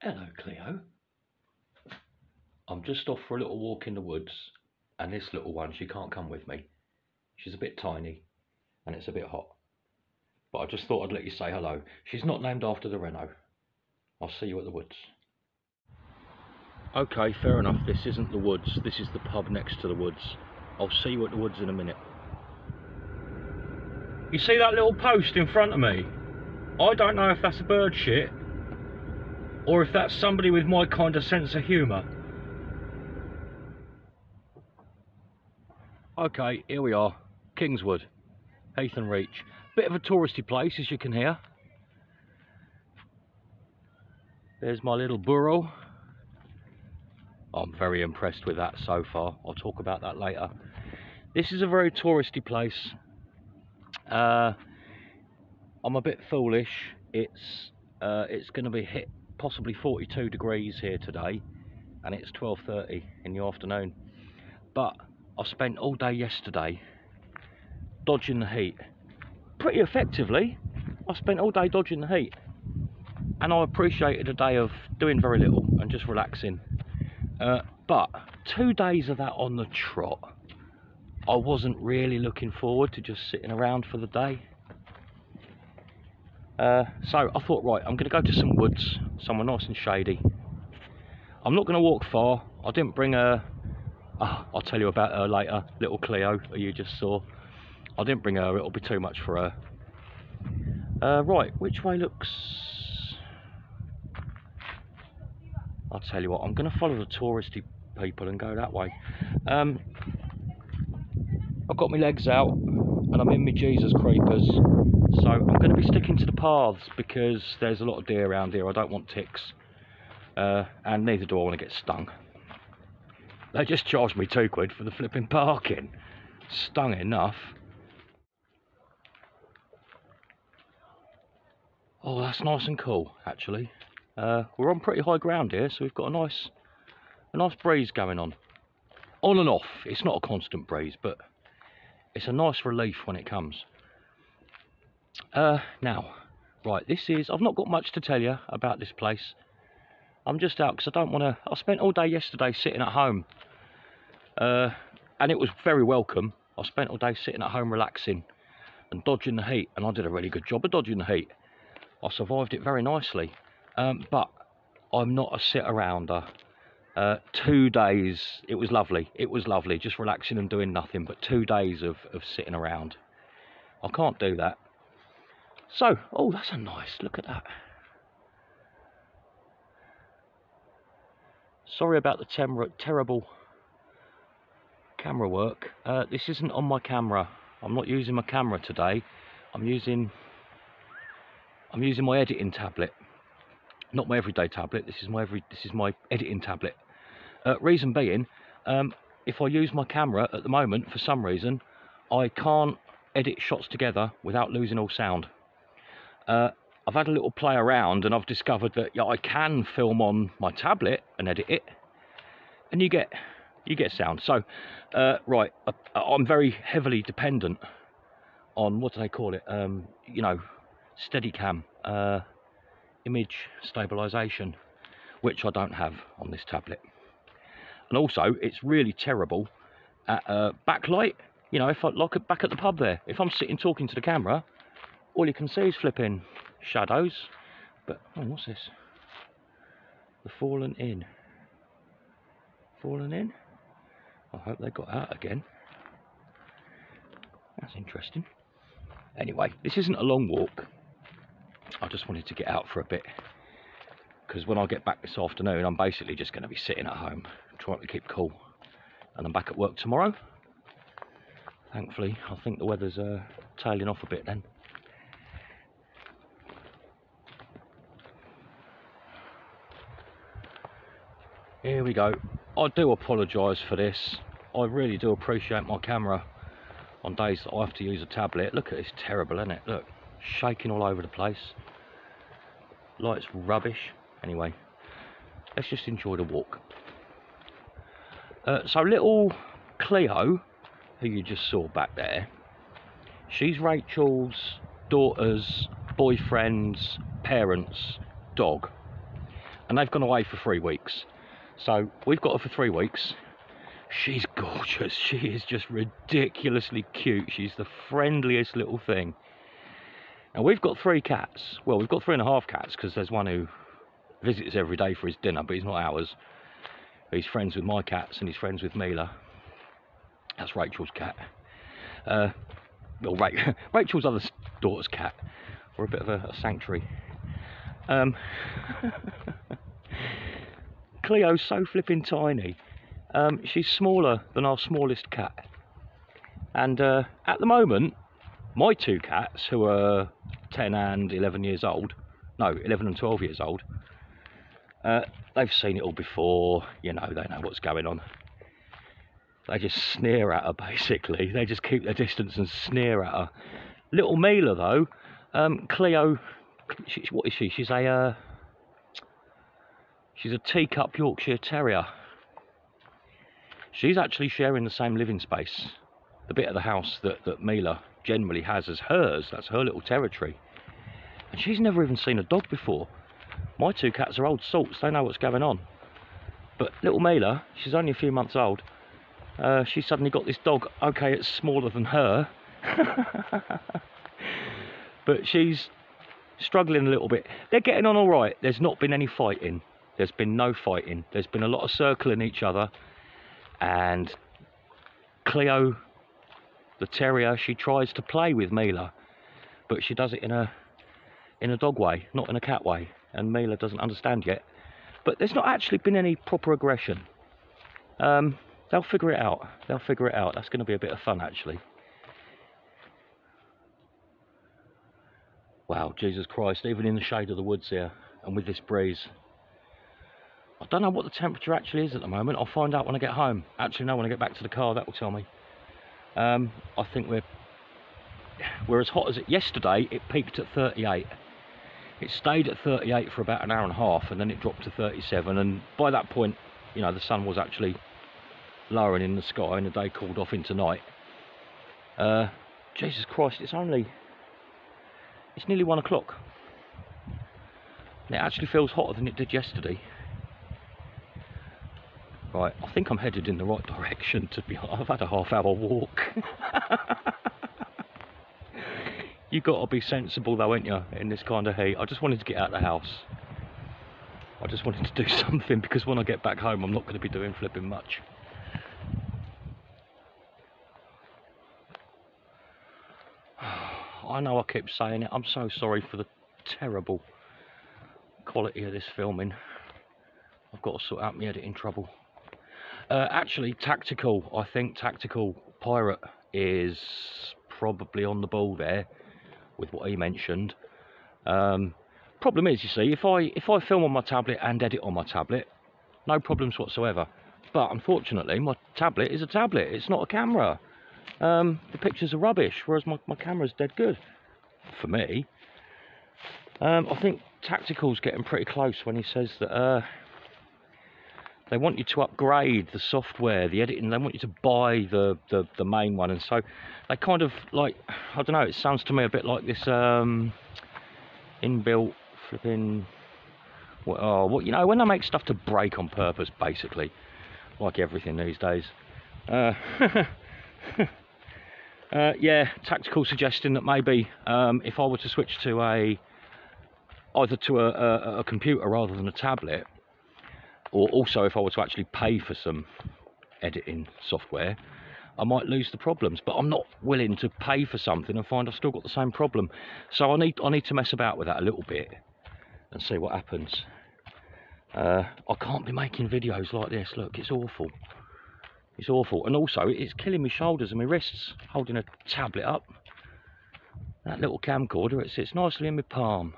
Hello, Cleo. I'm just off for a little walk in the woods, and this little one, she can't come with me. She's a bit tiny, and it's a bit hot. But I just thought I'd let you say hello. She's not named after the Renault. I'll see you at the woods. Okay, fair enough. This isn't the woods. This is the pub next to the woods. I'll see you at the woods in a minute. You see that little post in front of me? I don't know if that's a bird shit, or if that's somebody with my kind of sense of humour. Okay, here we are, Kingswood, Heath and Reach. Bit of a touristy place, as you can hear. There's my little burrow. I'm very impressed with that so far. I'll talk about that later. This is a very touristy place. I'm a bit foolish. It's going to be hit possibly 42 degrees here today, and it's 12:30 in the afternoon. But I spent all day yesterday dodging the heat. Pretty effectively. I spent all day dodging the heat, and I appreciated a day of doing very little and just relaxing. But 2 days of that on the trot, I wasn't really looking forward to just sitting around for the day. So I thought, right, I'm going to go to some woods, somewhere nice and shady. I'm not going to walk far. I didn't bring I'll tell you about her later, little Cleo, who you just saw. I didn't bring her, it'll be too much for her. Right, which way looks... I'll tell you what, I'm going to follow the touristy people and go that way. I've got my legs out and I'm in my Jesus creepers, so I'm going to be sticking to the paths because there's a lot of deer around here. I don't want ticks, and neither do I want to get stung. They just charged me £2 for the flipping parking. Stung enough. Oh, that's nice and cool, actually. We're on pretty high ground here, so we've got a nice breeze going on. On and off. It's not a constant breeze, but it's a nice relief when it comes. Now, right, this is... I've not got much to tell you about this place. I'm just out because I don't want to... I spent all day yesterday sitting at home. And it was very welcome. I spent all day sitting at home relaxing and dodging the heat, and I did a really good job of dodging the heat. I survived it very nicely. But I'm not a sit-arounder. 2 days, it was lovely. It was lovely, just relaxing and doing nothing. But 2 days of sitting around, I can't do that. So, oh, that's a nice, look at that. Sorry about the terrible camera work. This isn't on my camera. I'm not using my camera today. I'm using my editing tablet. Not my everyday tablet. This is my editing tablet. Reason being, if I use my camera at the moment, for some reason, I can't edit shots together without losing all sound. I've had a little play around, and I've discovered that yeah, I can film on my tablet and edit it, and you get sound. So, right, I'm very heavily dependent on, what do they call it? You know, Steadicam. Image stabilization, which I don't have on this tablet. And also it's really terrible at backlight. You know, if I look back at the pub there, if I'm sitting talking to the camera, all you can see is flipping shadows. But oh, what's this? The fallen in. I hope they got out again. That's interesting. Anyway, this isn't a long walk. I just wanted to get out for a bit, because when I get back this afternoon, I'm basically just going to be sitting at home, trying to keep cool, and I'm back at work tomorrow. Thankfully, I think the weather's tailing off a bit then. Here we go. I do apologise for this. I really do appreciate my camera on days that I have to use a tablet. Look at this, terrible, isn't it? Look, shaking all over the place. Light's rubbish. Anyway, let's just enjoy the walk. So little Cleo, who you just saw back there, she's Rachel's daughter's boyfriend's parents' dog. and they've gone away for 3 weeks. So we've got her for 3 weeks. She's gorgeous. She is just ridiculously cute. She's the friendliest little thing. And we've got 3 cats. Well, we've got 3.5 cats, because there's one who visits every day for his dinner, but he's not ours. He's friends with my cats, and he's friends with Mila. That's Rachel's cat. Well, Rachel's other daughter's cat. We're a bit of a sanctuary. Cleo's so flipping tiny. She's smaller than our smallest cat. And at the moment, my 2 cats, who are 10 and 11 years old, no, 11 and 12 years old, they've seen it all before, you know, they know what's going on. They just sneer at her, basically. They just keep their distance and sneer at her. Little Mila, though, Cleo, what is she? She's a teacup Yorkshire Terrier. She's actually sharing the same living space. The bit of the house that Mila generally has as hers, that's her little territory. And she's never even seen a dog before. My 2 cats are old salts, they know what's going on. But little Mila, she's only a few months old, she suddenly got this dog. Okay, it's smaller than her, but she's struggling a little bit. They're getting on all right. There's not been any fighting. There's been no fighting. There's been a lot of circling each other. And Cleo, the terrier, she tries to play with Mila, but she does it in a dog way, not in a cat way. And Mila doesn't understand yet. But there's not actually been any proper aggression. They'll figure it out. They'll figure it out. That's going to be a bit of fun, actually. Wow, Jesus Christ, even in the shade of the woods here, and with this breeze. I don't know what the temperature actually is at the moment. I'll find out when I get home. Actually, no, when I get back to the car, that will tell me. I think we're as hot as it. Yesterday, it peaked at 38. It stayed at 38 for about an hour and a half, and then it dropped to 37. And by that point, you know, the sun was actually lowering in the sky, and the day cooled off into night. Jesus Christ, it's nearly 1 o'clock. And it actually feels hotter than it did yesterday. Right, I think I'm headed in the right direction, to be honest. I've had a half-hour walk. You've got to be sensible though, ain't you, in this kind of heat. I just wanted to get out of the house. I just wanted to do something, because when I get back home, I'm not going to be doing flipping much. I know I keep saying it. I'm so sorry for the terrible quality of this filming. I've got to sort out my editing trouble. Actually, Tactical, I think Tactical Pirate is probably on the ball there with what he mentioned. Problem is, you see, if I film on my tablet and edit on my tablet, no problems whatsoever. But unfortunately, my tablet is a tablet. It's not a camera. The pictures are rubbish, whereas my camera's dead good for me. I think Tactical's getting pretty close when he says that they want you to upgrade the software, the editing. They want you to buy the main one, and so they kind of, like, I don't know, it sounds to me a bit like this inbuilt flipping, what, you know, when they make stuff to break on purpose, basically, like everything these days. Yeah, Tactical suggesting that maybe if I were to switch to either to a computer rather than a tablet, or also if I were to actually pay for some editing software, I might lose the problems. But I'm not willing to pay for something and find I've still got the same problem. So I need to mess about with that a little bit and see what happens. I can't be making videos like this. Look, it's awful. It's awful. And also, it's killing my shoulders and my wrists holding a tablet up. That little camcorder, it sits nicely in my palm.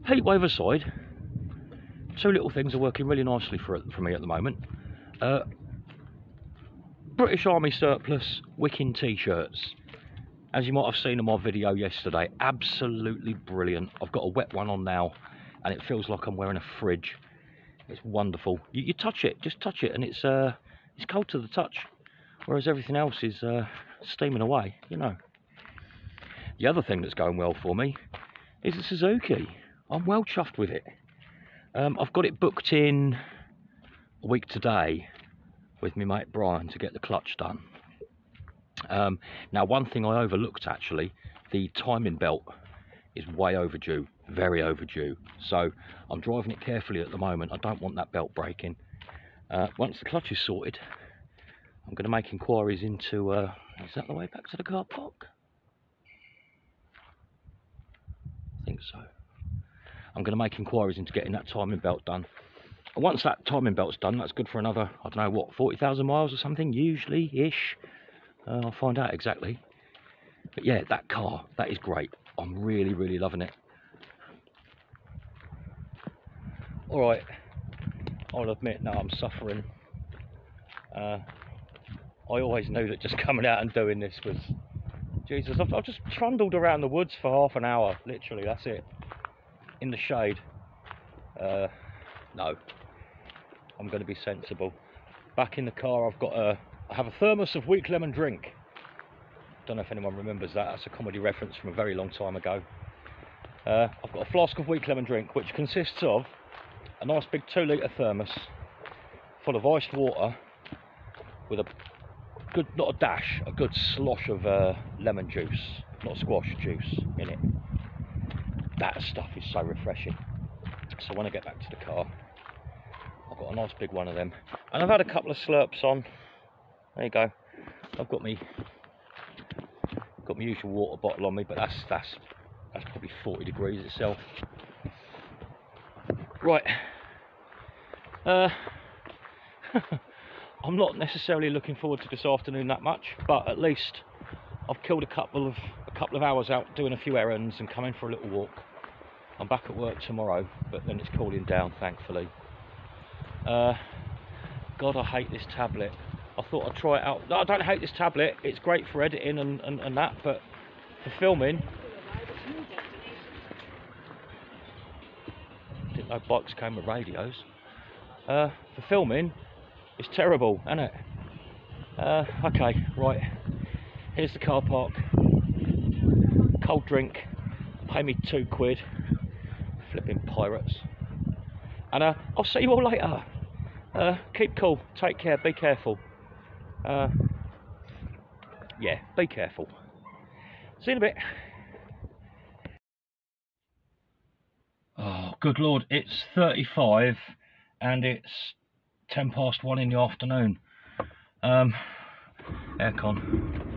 Heat wave aside, 2 little things are working really nicely for me at the moment. British Army surplus wicking t-shirts. As you might have seen in my video yesterday, absolutely brilliant. I've got a wet one on now, and it feels like I'm wearing a fridge. It's wonderful. You touch it, just touch it, and it's cold to the touch, whereas everything else is steaming away, you know. The other thing that's going well for me is the Suzuki. I'm well chuffed with it. I've got it booked in a week today with my mate Brian to get the clutch done. Now, one thing I overlooked actually, the timing belt is way overdue, very overdue. So I'm driving it carefully at the moment. I don't want that belt breaking. Once the clutch is sorted, I'm going to make inquiries into, is that the way back to the car park? I think so. I'm going to make inquiries into getting that timing belt done. And once that timing belt's done, that's good for another, I don't know what, 40,000 miles or something, usually-ish. I'll find out exactly. But yeah, that car, that is great. I'm really, really loving it. Alright, I'll admit now I'm suffering. I always knew that just coming out and doing this was... Jesus, I've just trundled around the woods for half an hour, literally, that's it. In the shade. No. I'm going to be sensible. Back in the car I have a thermos of weak lemon drink. Don't know if anyone remembers that. That's a comedy reference from a very long time ago. I've got a flask of weak lemon drink, which consists of a nice big 2-litre thermos full of iced water with a good, not a dash, a good slosh of lemon juice, not squash juice in it. That stuff is so refreshing. So when I get back to the car, I've got a nice big one of them, and I've had a couple of slurps on. There you go. I've got my usual water bottle on me, but that's probably 40 degrees itself. Right. I'm not necessarily looking forward to this afternoon that much, but at least I've killed a couple of hours out doing a few errands and coming for a little walk. I'm back at work tomorrow, but then it's cooling down, thankfully. God, I hate this tablet. I thought I'd try it out. No, I don't hate this tablet. It's great for editing and that, but for filming... Didn't know bikes came with radios. For filming, it's terrible, isn't it? Okay, right. Here's the car park. Cold drink. Pay me £2. Flipping pirates. And I'll see you all later. Keep cool. Take care. Be careful. Yeah, be careful. See you in a bit. Oh, good Lord, it's 35 and it's 10 past 1 in the afternoon. Aircon.